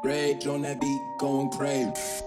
Rage on that beat, going crazy.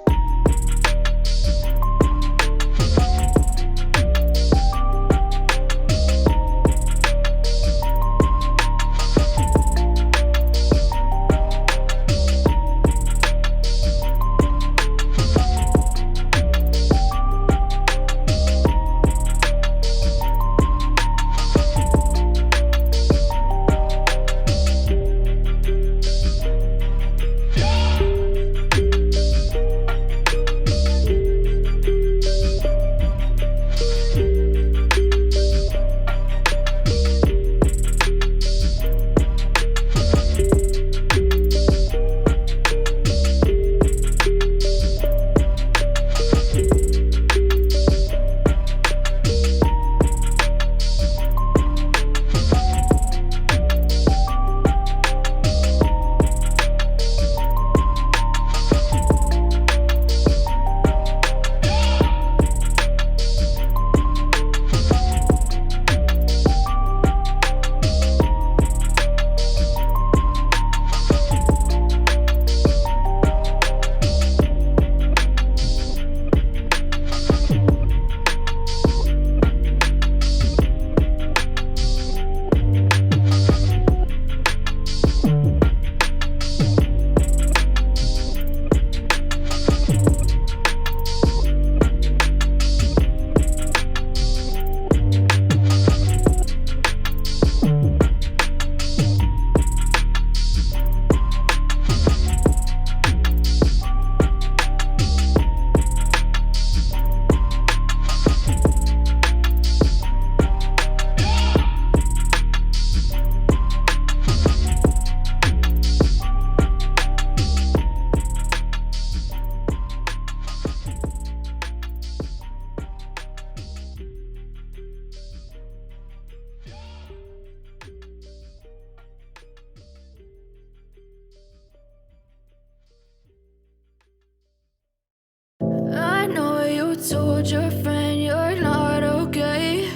I know you told your friend you're not okay,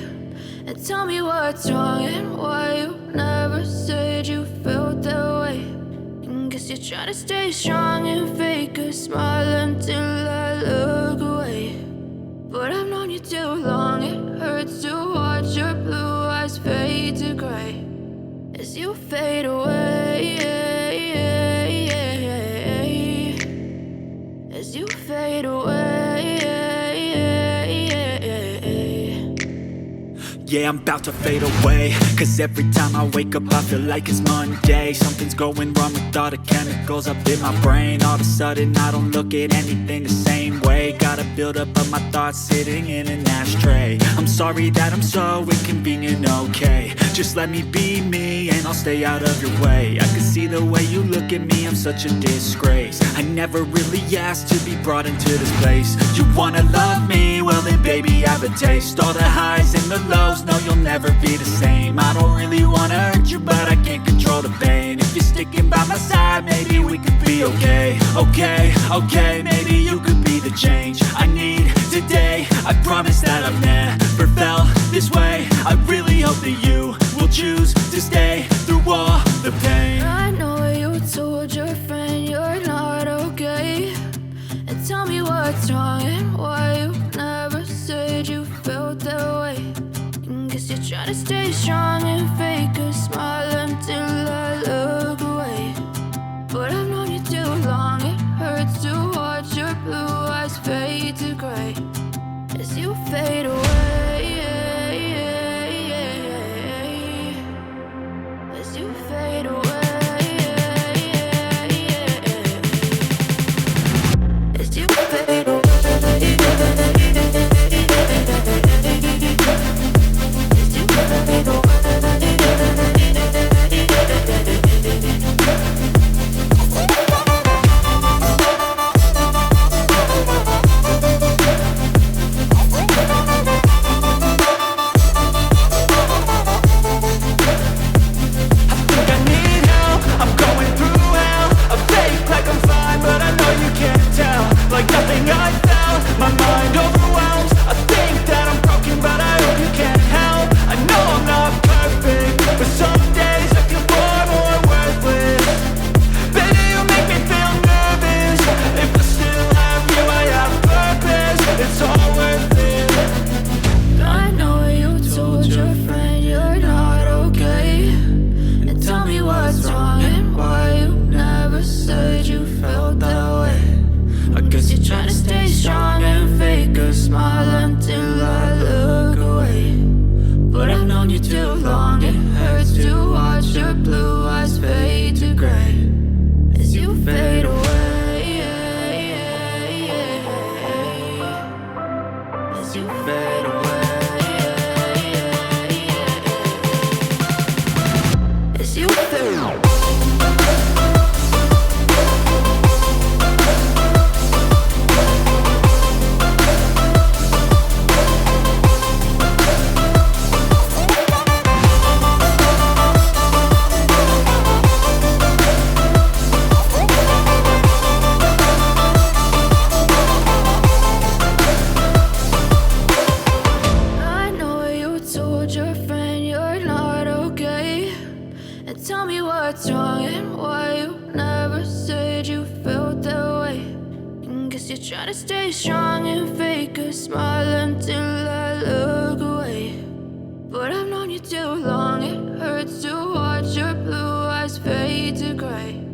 and tell me what's wrong and why you never said you felt that way. And guess you're trying to stay strong and fake a smile until I look away. But I've known you too long, it hurts to watch your blue eyes fade to gray as you fade away, as you fade away. Yeah, I'm about to fade away, cause every time I wake up I feel like it's Monday. Something's going wrong with all the chemicals up in my brain. All of a sudden I don't look at anything the same way. Got a buildup of my thoughts sitting in an ashtray. I'm sorry that I'm so inconvenient, okay. Just let me be me and I'll stay out of your way. I can see the way you look at me, I'm such a disgrace. I never really asked to be brought into this place. You wanna love me? Well then baby I have a taste. All the highs and the lows, no you'll never be the same. I don't really wanna hurt you but I can't control the pain. If you're sticking by my side maybe we could be okay. Okay, maybe you could be the change I need today. I promise that I've never felt this way. I really hope that you will choose to stay through all the pain. I know you told your friend you're not okay, and tell me what's wrong and why you never said you felt that way. And guess you're trying to stay strong and fake a smile until I look away. But I've known you too long, it hurts to watch your blue eyes fade to gray as you fade away, as you fade away. As you fade away, as you fade away. your friend you're not okay, and tell me what's wrong and why you never said you felt that way. I guess you're trying to stay strong and fake a smile until I look away. But I've known you too long, it hurts to watch your blue eyes fade to gray as you fade away, as you fade away, as you fade away. Tell me what's wrong and why you never said you felt that way. And guess you're trying to stay strong and fake a smile until I look away. But I've known you too long, it hurts to watch your blue eyes fade to gray